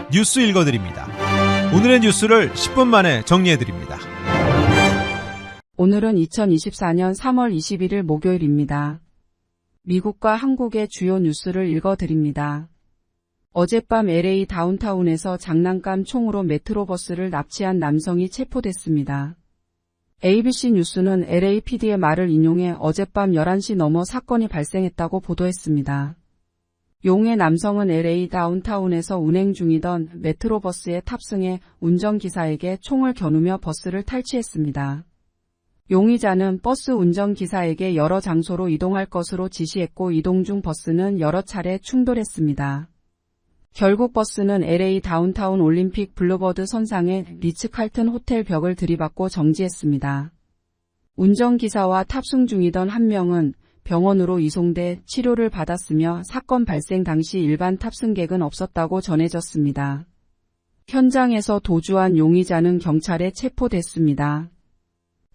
뉴스 읽어드립니다. 오늘의 뉴스를 10분 만에 정리해드립니다. 오늘은 2024년 3월 21일 목요일입니다. 미국과 한국의 주요 뉴스를 읽어드립니다. 어젯밤 LA 다운타운에서 장난감 총으로 메트로버스를 납치한 남성이 체포됐습니다. ABC 뉴스는 LAPD의 말을 인용해 어젯밤 11시 넘어 사건이 발생했다고 보도했습니다. 용의 남성은 LA 다운타운에서 운행 중이던 메트로버스에 탑승해 운전기사에게 총을 겨누며 버스를 탈취했습니다. 용의자는 버스 운전기사에게 여러 장소로 이동할 것으로 지시했고 이동 중 버스는 여러 차례 충돌했습니다. 결국 버스는 LA 다운타운 올림픽 블루버드 선상의 리츠 칼튼 호텔 벽을 들이받고 정지했습니다. 운전기사와 탑승 중이던 한 명은 병원으로 이송돼 치료를 받았으며 사건 발생 당시 일반 탑승객은 없었다고 전해졌습니다. 현장에서 도주한 용의자는 경찰에 체포됐습니다.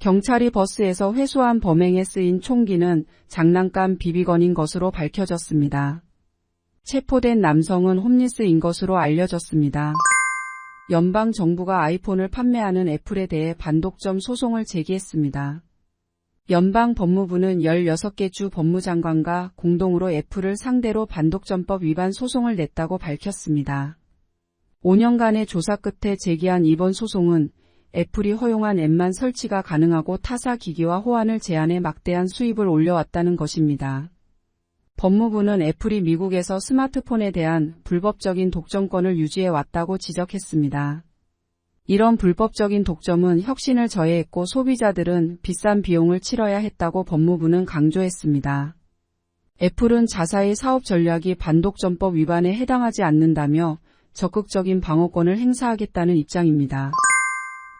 경찰이 버스에서 회수한 범행에 쓰인 총기는 장난감 비비건인 것으로 밝혀졌습니다. 체포된 남성은 홈리스인 것으로 알려졌습니다. 연방정부가 아이폰을 판매하는 애플에 대해 반독점 소송을 제기했습니다. 연방법무부는 16개 주 법무장관과 공동으로 애플을 상대로 반독점법 위반 소송을 냈다고 밝혔습니다. 5년간의 조사 끝에 제기한 이번 소송은 애플이 허용한 앱만 설치가 가능하고 타사 기기와 호환을 제한해 막대한 수입을 올려왔다는 것입니다. 법무부는 애플이 미국에서 스마트폰에 대한 불법적인 독점권을 유지해 왔다고 지적했습니다. 이런 불법적인 독점은 혁신을 저해했고 소비자들은 비싼 비용을 치러야 했다고 법무부는 강조했습니다. 애플은 자사의 사업 전략이 반독점법 위반에 해당하지 않는다며 적극적인 방어권을 행사하겠다는 입장입니다.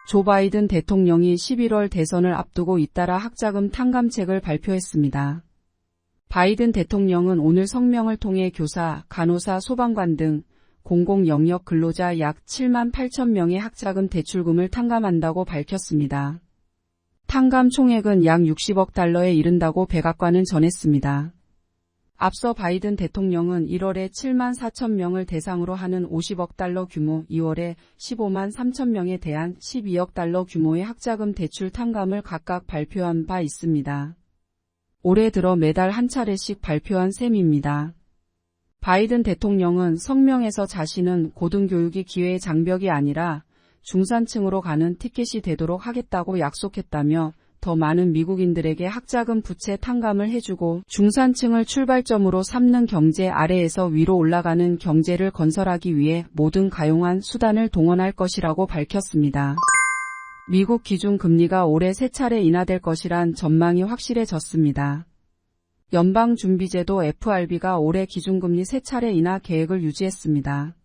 조 바이든 대통령이 11월 대선을 앞두고 잇따라 학자금 탕감책을 발표했습니다. 바이든 대통령은 오늘 성명을 통해 교사, 간호사, 소방관 등 공공영역 근로자 약 7만 8천 명의 학자금 대출금을 탕감한다고 밝혔습니다. 탕감 총액은 약 60억 달러에 이른다고 백악관은 전했습니다. 앞서 바이든 대통령은 1월에 7만 4천 명을 대상으로 하는 50억 달러 규모, 2월에 15만 3천 명에 대한 12억 달러 규모의 학자금 대출 탕감을 각각 발표한 바 있습니다. 올해 들어 매달 한 차례씩 발표한 셈입니다. 바이든 대통령은 성명에서 자신은 고등교육이 기회의 장벽이 아니라 중산층으로 가는 티켓이 되도록 하겠다고 약속했다며 더 많은 미국인들에게 학자금 부채 탕감을 해주고 중산층을 출발점으로 삼는 경제 아래에서 위로 올라가는 경제를 건설하기 위해 모든 가용한 수단을 동원할 것이라고 밝혔습니다. 미국 기준금리가 올해 3차례 인하될 것이란 전망이 확실해졌습니다. 연방준비제도 FRB가 올해 기준금리 3차례 인하 계획을 유지했습니다.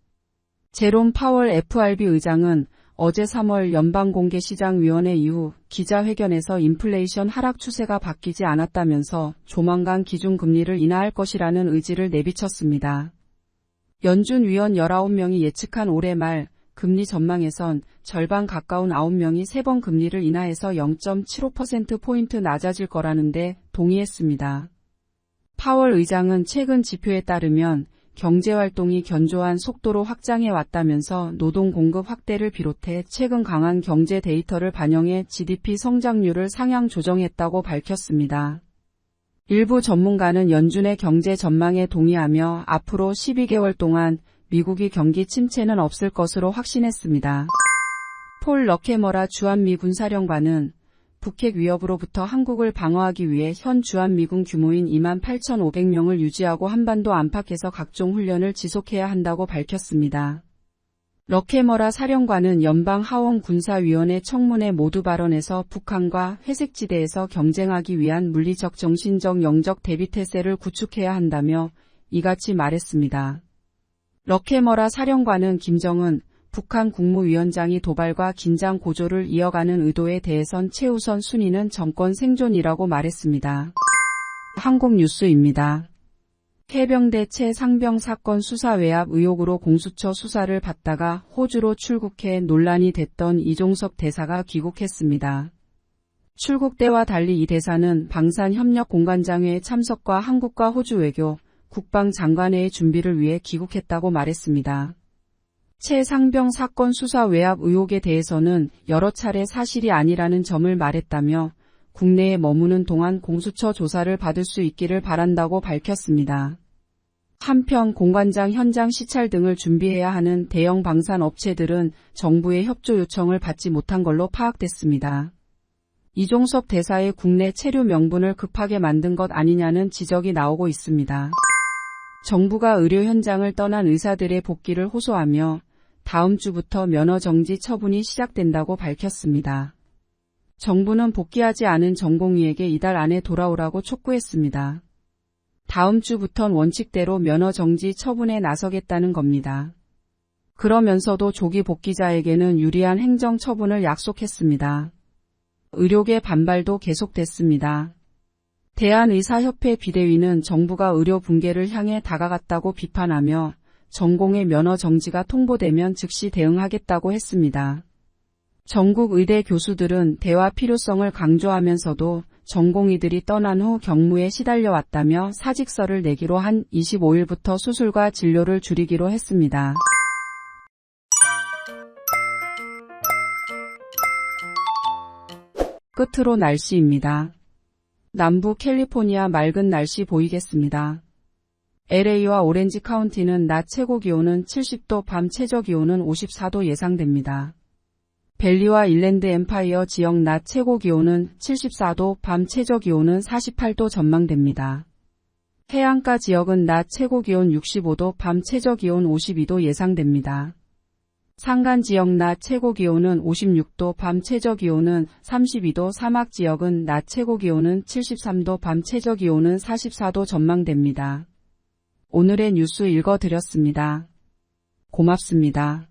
제롬 파월 FRB 의장은 어제 3월 연방공개시장위원회 이후 기자회견에서 인플레이션 하락 추세가 바뀌지 않았다면서 조만간 기준금리를 인하할 것이라는 의지를 내비쳤습니다. 연준 위원 19명이 예측한 올해 말 금리 전망에선 절반 가까운 9명이 3번 금리를 인하해서 0.75%포인트 낮아질 거라는데 동의했습니다. 파월 의장은 최근 지표에 따르면 경제활동이 견조한 속도로 확장해 왔다면서 노동 공급 확대를 비롯해 최근 강한 경제 데이터를 반영해 GDP 성장률을 상향 조정했다고 밝혔습니다. 일부 전문가는 연준의 경제 전망에 동의하며 앞으로 12개월 동안 미국이 경기 침체는 없을 것으로 확신했습니다. 폴 러케머라 주한미 군사령관은 북핵 위협으로부터 한국을 방어하기 위해 현 주한미군 규모인 28,500명을 유지하고 한반도 안팎에서 각종 훈련을 지속해야 한다고 밝혔습니다. 러케머라 사령관은 연방하원군사위원회 청문회 모두 발언에서 북한과 회색지대에서 경쟁하기 위한 물리적 정신적 영적 대비태세를 구축해야 한다며 이같이 말했습니다. 러케머라 사령관은 김정은 북한 국무위원장이 도발과 긴장 고조를 이어가는 의도에 대해선 최우선 순위는 정권 생존이라고 말했습니다. 한국 뉴스입니다. 해병대 최상병 사건 수사 외압 의혹으로 공수처 수사를 받다가 호주로 출국해 논란이 됐던 이종석 대사가 귀국했습니다. 출국 때와 달리 이 대사는 방산협력공관장회의 참석과 한국과 호주 외교, 국방장관회의 준비를 위해 귀국했다고 말했습니다. 최상병 사건 수사 외압 의혹에 대해서는 여러 차례 사실이 아니라는 점을 말했다며 국내에 머무는 동안 공수처 조사를 받을 수 있기를 바란다고 밝혔습니다. 한편 공관장 현장 시찰 등을 준비해야 하는 대형 방산 업체들은 정부의 협조 요청을 받지 못한 걸로 파악됐습니다. 이종섭 대사의 국내 체류 명분을 급하게 만든 것 아니냐는 지적이 나오고 있습니다. 정부가 의료 현장을 떠난 의사들의 복귀를 호소하며 다음 주부터 면허 정지 처분이 시작된다고 밝혔습니다. 정부는 복귀하지 않은 전공의에게 이달 안에 돌아오라고 촉구했습니다. 다음 주부턴 원칙대로 면허 정지 처분에 나서겠다는 겁니다. 그러면서도 조기 복귀자에게는 유리한 행정 처분을 약속했습니다. 의료계 반발도 계속됐습니다. 대한의사협회 비대위는 정부가 의료 붕괴를 향해 다가갔다고 비판하며 전공의 면허 정지가 통보되면 즉시 대응하겠다고 했습니다. 전국 의대 교수들은 대화 필요성을 강조하면서도 전공의들이 떠난 후 경무에 시달려 왔다며 사직서를 내기로 한 25일부터 수술과 진료를 줄이기로 했습니다. 끝으로 날씨입니다. 남부 캘리포니아 맑은 날씨 보이겠습니다. LA와 오렌지 카운티는 낮 최고 기온은 70도, 밤 최저 기온은 54도 예상됩니다. 벨리와 일랜드 엠파이어 지역 낮 최고 기온은 74도, 밤 최저 기온은 48도 전망됩니다. 해안가 지역은 낮 최고 기온 65도, 밤 최저 기온 52도 예상됩니다. 산간 지역 낮 최고 기온은 56도, 밤 최저 기온은 32도, 사막 지역은 낮 최고 기온은 73도, 밤 최저 기온은 44도 전망됩니다. 오늘의 뉴스 읽어드렸습니다. 고맙습니다.